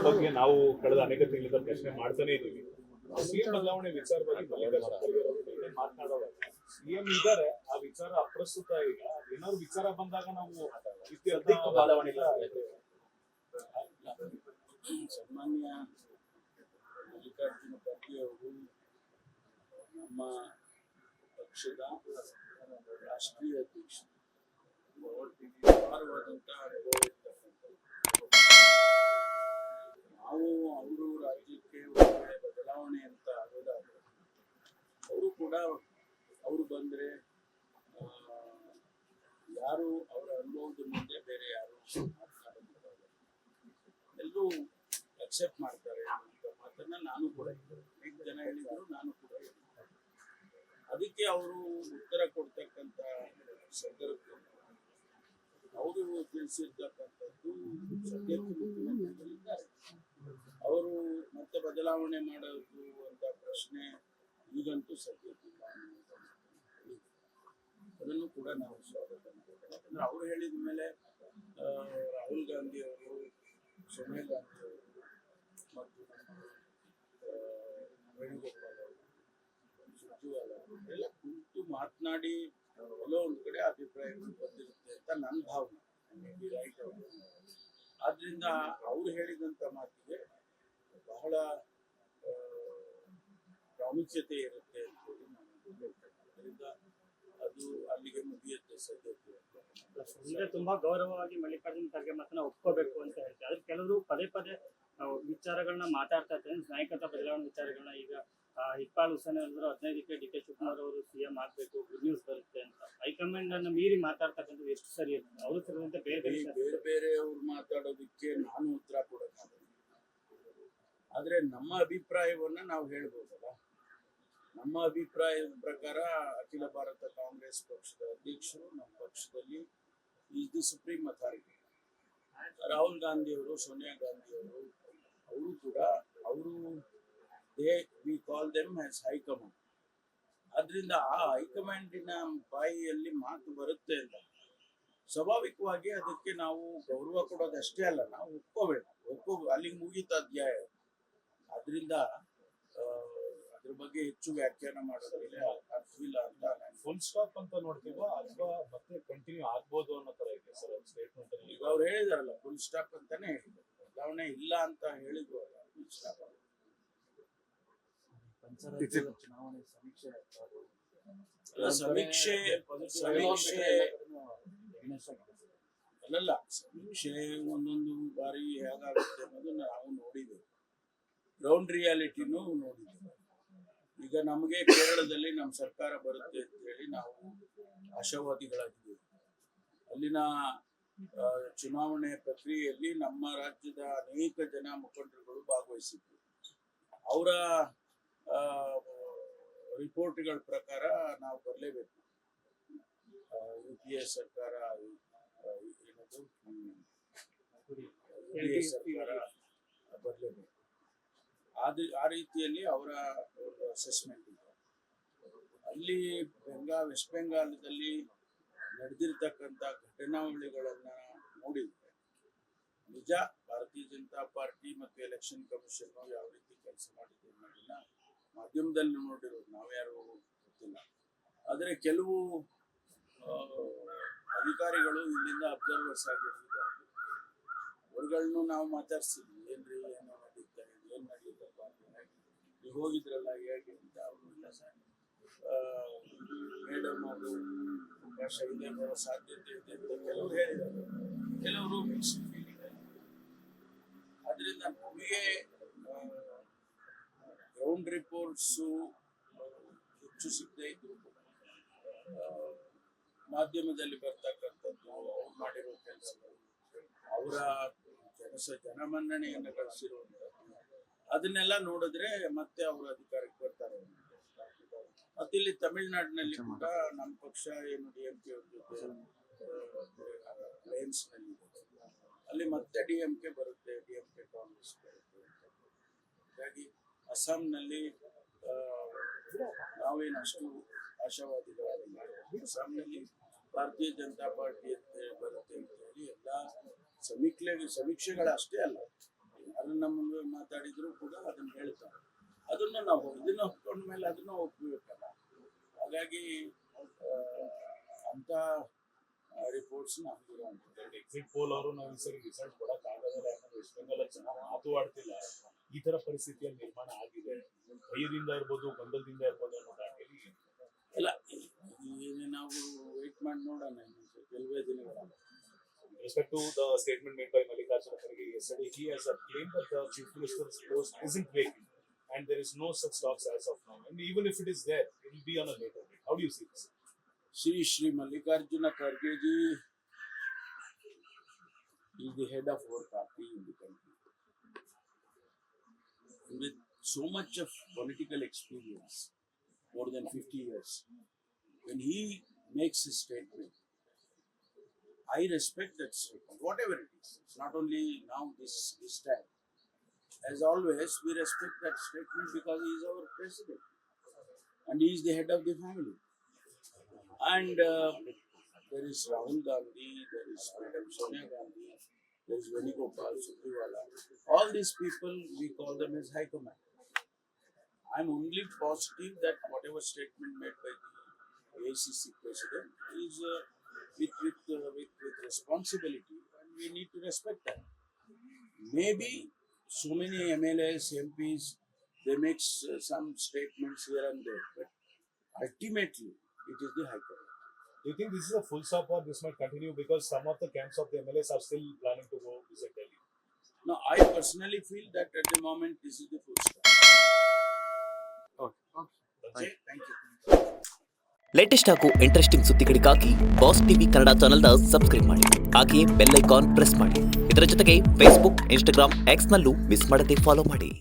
ಬಗ್ಗೆ ನಾವು ಕಳೆದ ಅನೇಕ ತಿಂಗಳಿಂದ ಪ್ರಶ್ನೆ ಮಾಡ್ತಾನೆ ಇದೀವಿ. ಸಿಎಂ ಬದಲಾವಣೆ ವಿಚಾರವಾಗಿ ಮಾತನಾಡೋವಾಗ ಸಿಎಂ ಇದ್ದಾರೆ, ಆ ವಿಚಾರ ಅಪ್ರಸ್ತುತ ಈಗ. ಏನಾದ್ರು ವಿಚಾರ ಬಂದಾಗ ನಾವು ಬದಲಾವಣೆ ಸನ್ಮಾನ್ಯ ಮಲ್ಲಿಕಾರ್ಜುನ ಖರ್ಗೆ ಅವರು ನಮ್ಮ ಪಕ್ಷದ ರಾಷ್ಟ್ರೀಯ ಅಧ್ಯಕ್ಷ, ಅಪಾರವಾದಂತಹ ಅನುಭವ ಇರ್ತಕ್ಕಂಥದ್ದು. ನಾವು ಅವರು ರಾಜ್ಯಕ್ಕೆ ಒಳ್ಳೆ ಬದಲಾವಣೆ ಅಂತ ಆಗೋದಾದ್ರೆ ಅವರು ಕೂಡ ಅವರು ಬಂದರೆ ಯಾರು ಅವರ ಅನುಭವದ ಮುಂದೆ ಬೇರೆ ಯಾರು ಮಾತನಾಡೋದಿಲ್ಲ, ಎಲ್ಲರೂ ಅಕ್ಸೆಪ್ಟ್ ಮಾಡ್ತಾರೆ ಅಂತ ಮಾತನ್ನ ನಾನು ಕೂಡ ಅನೇಕ ಜನ ಹೇಳಿದ್ರು, ನಾನು ಕೂಡ ಹೇಳಿದ್ದೆ. ಅದಕ್ಕೆ ಅವರು ಉತ್ತರ ಕೊಡ್ತಕ್ಕಂಥ ಸಂದರ್ಭದಲ್ಲಿ ಅವರು ತಿಳಿಸಿರ್ತಕ್ಕಂಥದ್ದು ಸದ್ಯಕ್ಕೆ ಮುಖ್ಯಮಂತ್ರಿಗಳಿದ್ದಾರೆ. ಅವರು ಮತ್ತೆ ಬದಲಾವಣೆ ಮಾಡೋದು ಅಂತ ಪ್ರಶ್ನೆ ಈಗಂತೂ ಸದ್ಯಕ್ಕಿಲ್ಲ. ಅದನ್ನು ಕೂಡ ನಾವು ಸ್ವಾಗತ ಮಾಡ್ತೇವೆ. ಯಾಕಂದ್ರೆ ಅವರು ಹೇಳಿದ ಮೇಲೆ ರಾಹುಲ್ ಗಾಂಧಿ ಅವರು, ಸೋನಿಯಾ ಗಾಂಧಿ ಅವರು ಮತ್ತು ನಮ್ಮ ವೇಣುಗೋಪಾಲ್ ಅವರು, ಸುರ್ಜೇವಾಲ ಎಲ್ಲ ಕುರಿತು ಮಾತನಾಡಿ ಎಲ್ಲೋ ಒಂದು ಕಡೆ ಅಭಿಪ್ರಾಯಗಳು ಬಂದಿರುತ್ತೆ ಅಂತ ನನ್ನ ಭಾವನೆ. ರೈಟ್ ಅವರು ಆದ್ರಿಂದ ಅವರು ಹೇಳಿದಂತ ಮಾತಿಗೆ ಬಹಳ ಪ್ರಾಮುಖ್ಯತೆ ಇರುತ್ತೆ ಅಂತ ಹೇಳಿ ನಾನು ಹೇಳ್ತೇನೆ. ಅದರಿಂದ ಅದು ಅಲ್ಲಿಗೆ ಮುಗಿಯುತ್ತೆ ಸದ್ಯಕ್ಕೆ. ತುಂಬಾ ಗೌರವವಾಗಿ ಮಲ್ಲಿಕಾರ್ಜುನ ಖರ್ಗೆ ಮಾತನ್ನ ಒಪ್ಕೋಬೇಕು ಅಂತ ಹೇಳ್ತಾರೆ. ಆದ್ರೆ ಕೆಲವರು ಪದೇ ಪದೇ ವಿಚಾರಗಳನ್ನ ಮಾತಾಡ್ತಾ ಇರ್ತಾರೆ, ನಾಯಕತ್ವ ಬದಲಾವಣೆ ವಿಚಾರಗಳನ್ನ. ಈಗ ಇಕ್ಬಾಲ್ ಹುಸೇನ್ ಅವರು 15ಕ್ಕೆ ಡಿ.ಕೆ. ಶಿವಕುಮಾರ್ ಅವರು ಸಿಎಂ ಆಗ್ಬೇಕು, ಗುಡ್ ನ್ಯೂಸ್ ಬರುತ್ತೆ ಅಂತ ಹೈಕಮಾಂಡ್ ಅನ್ನ ಮೀರಿ ಮಾತಾಡ್ತಕ್ಕಂಥದ್ದು ಎಷ್ಟು ಸರಿ ಇರುತ್ತೆ? ಅವರು ಸೇರಿದಂತೆ ಬೇರೆ ಬೇರೆ ಅವ್ರು ಮಾತಾಡೋದಕ್ಕೆ ನಾನು ಉತ್ತರ ಕೊಡೋಕ್ಕಾಗಲ್ಲ. ಆದ್ರೆ ನಮ್ಮ ಅಭಿಪ್ರಾಯವನ್ನ ನಾವು ಹೇಳ್ಬೋದಲ್ಲ. ನಮ್ಮ ಅಭಿಪ್ರಾಯದ ಪ್ರಕಾರ ಅಖಿಲ ಭಾರತ ಕಾಂಗ್ರೆಸ್ ಪಕ್ಷದ ಅಧ್ಯಕ್ಷರು ನಮ್ಮ ಪಕ್ಷದಲ್ಲಿ is the supreme authority. Rahul Gandhi ಅವರು, ಸೋನಿಯಾ ಗಾಂಧಿ ಅವರು ಕೂಡ ಅವರು we call them as high command. ಆದ್ರಿಂದ ಆ ಹೈಕಮಾಂಡಿನ ಬಾಯಿಯಲ್ಲಿ ಮಾತು ಬರುತ್ತೆ ಅಂತ ಸ್ವಾಭಾವಿಕವಾಗಿ ಅದಕ್ಕೆ ನಾವು ಗೌರವ ಕೊಡೋದಷ್ಟೇ ಅಲ್ಲ, ನಾವು ಒಪ್ಕೋಬೇಕು. ಅಲ್ಲಿಗೆ ಮುಗೀತ ಅಧ್ಯಾಯ. ಆದ್ರಿಂದ ಅದ್ರ ಬಗ್ಗೆ ಹೆಚ್ಚು ವ್ಯಾಖ್ಯಾನ ಮಾಡೋದ್ರಲ್ಲಿ ಅರ್ಥವಿಲ್ಲ ಅಂತ ನಾನು ಫುಲ್ ಸ್ಟಾಪ್ ಅಂತ ನೋಡ್ತೀವೋ ಅಥವಾ ಮತ್ತೆ ಕಂಟಿನ್ಯೂ ಆಗ್ಬೋದು ಅನ್ನೋ ತರ ಇದೆ ಸರ್ ಸ್ಟೇಟ್ಮೆಂಟ್ ಅಲ್ಲಿ. ಈಗ ಅವ್ರು ಹೇಳಿದಾರಲ್ಲ ಫುಲ್ ಸ್ಟಾಪ್ ಅಂತಾನೆ ಹೇಳಿದ್ರು, ಬದಲಾವಣೆ ಇಲ್ಲ ಅಂತ ಹೇಳಿದ್ರು ಅಲ್ಲ, ಫುಲ್ ಸ್ಟಾಪ್. ಚುನಾವಣೆ ಸಮೀಕ್ಷೆ ಅಲ್ಲಲ್ಲ, ಸಮೀಕ್ಷೆ ಒಂದೊಂದು ಬಾರಿ ಹೇಗಾಗುತ್ತೆ ಅನ್ನೋದನ್ನ ನಾವು ನೋಡಿದ್ದೇವೆ, ಗ್ರೌಂಡ್ ರಿಯಾಲಿಟಿನೂ ನೋಡಿದ್ದೇವೆ. ಈಗ ನಮಗೆ ಕೇರಳದಲ್ಲಿ ನಮ್ಮ ಸರ್ಕಾರ ಬರುತ್ತೆ ಅಂತ ಹೇಳಿ ನಾವು ಆಶಾವಾದಿಗಳಾಗಿದ್ದೇವೆ. ಅಲ್ಲಿನ ಚುನಾವಣೆ ಪ್ರಕ್ರಿಯೆಯಲ್ಲಿ ನಮ್ಮ ರಾಜ್ಯದ ಅನೇಕ ಜನ ಮುಖಂಡರುಗಳು ಭಾಗವಹಿಸಿದ್ರು. ಅವರ ರಿಪೋರ್ಟ್ಗಳ ಪ್ರಕಾರ ನಾವು ಬರಲೇಬೇಕು. UPA ಸರ್ಕಾರ ಏನದು UPA ಸರ್ಕಾರ ಬರಲೇಬೇಕು. ಆ ರೀತಿಯಲ್ಲಿ ಅವರ ಅಸೆಸ್ಮೆಂಟ್ ಇದೆ. ಅಲ್ಲಿ ವೆಸ್ಟ್ ಬೆಂಗಾಲದಲ್ಲಿ ನಡೆದಿರ್ತಕ್ಕಂಥ ಘಟನಾವಳಿಗಳನ್ನ ನೋಡಿದ್ರೆ ನಿಜ ಭಾರತೀಯ ಜನತಾ ಪಾರ್ಟಿ ಮತ್ತು ಎಲೆಕ್ಷನ್ ಕಮಿಷನ್ ಯಾವ ರೀತಿ ಕೆಲಸ ಮಾಡಿದೆ ಅನ್ನೋದನ್ನ ಮಾಧ್ಯಮದಲ್ಲಿ ನೋಡಿರೋದು ನಾವ್ಯಾರು ಗೊತ್ತಿಲ್ಲ. ಆದರೆ ಕೆಲವು ಅಧಿಕಾರಿಗಳು ಇಲ್ಲಿಂದ ಅಬ್ಸರ್ವರ್ಸ್ ಆಗಿ ಹೋಗಿದ್ದಾರೆ. ಅವ್ರುಗಳನ್ನು ನಾವು ಮಾತಾಡ್ಸಿದ್ವಿ, ಏನ್ರಿ ಏನೋ ನಡೀತಾ ಇದೆ, ಏನ್ ನಡೀತಪ್ಪ, ಈಗ ಹೋಗಿದ್ರಲ್ಲ ಹೇಗೆ ಅಂತ. ಅವರು ಇಲ್ಲ ಸರ್, ಮೇಡಮ್ ಅವರು ಅವಕಾಶ ಇದೆ, ಬರೋ ಸಾಧ್ಯತೆ ಇದೆ ಅಂತ ಕೆಲವರು ಹೇಳಿದ್ದಾರೆ, ಕೆಲವರು ಮಿಕ್ಸ್ಡ್ ಫೀಲಿಂಗ್ ಇದೆ. ಅದರಿಂದ ನಮಗೆ ಗ್ರೌಂಡ್ ರಿಪೋರ್ಟ್ಸು ಹೆಚ್ಚು ಸಿಗದೇ ಇದ್ರು ಮಾಧ್ಯಮದಲ್ಲಿ ಬರ್ತಕ್ಕಂಥದ್ದು, ಅವ್ರು ಮಾಡಿರೋ ಕೆಲಸಗಳು, ಅವರ ಜನಮನ್ನಣೆಯನ್ನು ಗಳಿಸಿರುವಂಥದ್ದು, ಅದನ್ನೆಲ್ಲ ನೋಡಿದ್ರೆ ಮತ್ತೆ ಅವರು ಅಧಿಕಾರಕ್ಕೆ ಬರ್ತಾರೆ. ಮತ್ತಿಲ್ಲಿ ತಮಿಳುನಾಡಿನಲ್ಲಿ ಕೂಡ ನಮ್ಮ ಪಕ್ಷ ಏನು DMK ಅವ್ರ ಜೊತೆ ಅಲಯನ್ಸ್ ನಲ್ಲಿ ಇದೆ, ಅಲ್ಲಿ ಮತ್ತೆ DMK ಬರುತ್ತೆ, DMK ಕಾಂಗ್ರೆಸ್ ಬರುತ್ತೆ. ಹಾಗಾಗಿ ಅಸ್ಸಾಂನಲ್ಲಿ ನಾವೇನು ಅಷ್ಟು ಆಶಾವಾದಿಗಳಾಗಿಲ್ಲ. ಅಸ್ಸಾಂನಲ್ಲಿ ಭಾರತೀಯ ಜನತಾ ಪಾರ್ಟಿ ಅಂತ ಬರುತ್ತೆ ಅಂತ ಹೇಳಿ ಎಲ್ಲ ಸಮೀಕ್ಷೆಗಳಷ್ಟೇ ಅಲ್ಲ, ಯಾರು ನಮ್ಮ ಮುಂದೆ ಮಾತಾಡಿದ್ರು ಕೂಡ ಅದನ್ನ ಹೇಳ್ತಾರೆ. ಅದನ್ನ ನಾವು ಇದನ್ನ ಒಪ್ಕೊಂಡ ಮೇಲೆ ಅದನ್ನ ಒಪ್ಬೇಕಲ್ಲ. ಹಾಗಾಗಿ ಅಂತ ರಿಪೋರ್ಟ್ಸ್ ಎಕ್ಸಿಟ್ ಪೋಲ್ ಅವರು ನಾವು ಈ ಸರಿ ರಿಸಲ್ಟ್ ಕೊಡಕ್ ಆಗೋದಿಲ್ಲ, ಯಾಕಂದ್ರೆ ವೆಸ್ಟ್ ಬೆಂಗಾಲ್ ಜನ ಮಾತು ಆಡ್ತಿಲ್ಲ. ಈ ತರ ಪರಿಸ್ಥಿತಿಯಲ್ಲಿ ನಿರ್ಮಾಣ ಆಗಿದೆ, ಭಯದಿಂದ ಇರ್ಬೋದು, ಗೊಂದಲದಿಂದ ಇರ್ಬೋದು ಅನ್ನೋ ದಾಟಿಯಲ್ಲಿ ಇಲ್ಲ. ಈಗ ನಾವು ವೆಯ್ಟ್ ಮಾಡಿ ನೋಡೋಣ ಕೆಲವೇ ದಿನಗಳ. With respect to the statement made by Mallikarjuna Kharge yesterday, he has claimed that the Chief Minister's post isn't vacant and there is no such talks as of now. And even if it is there, it will be on a later date. How do you see this? Shri Mallikarjuna Kharge ji is the head of our party in the country. With so much of political experience, more than 50 years, when he makes his statement, I respect that statement, whatever it is. It's not only now this time. As always, we respect that statement because he is our president and he is the head of the family. And there is Rahul Gandhi, there is Madam Sonia Gandhi, there is Venugopal Supriwala. All these people, we call them as High Command. I'm only positive that whatever statement made by the AICC president is with responsibility, and we need to respect that. Maybe so many MLAs, MPs, they make some statements here and there, but ultimately it is the High Command. Do you think this is a full stop or this might continue because some of the camps of the MLAs are still planning to go visit Delhi? Now, I personally feel that at the moment this is the full stop. That's it. Thank you. Latest ಹಾಗೂ interesting ಸುದ್ದಿಗಳಿಗಾಗಿ boss TV Kannada ಚಾನೆಲ್ನ subscribe ಮಾಡಿ. ಹಾಗೆಯೇ bell icon press ಮಾಡಿ. ಇದರ ಜೊತೆಗೆ Facebook, Instagram, ಎಕ್ಸ್ನಲ್ಲೂ miss ಮಾಡದೆ follow ಮಾಡಿ.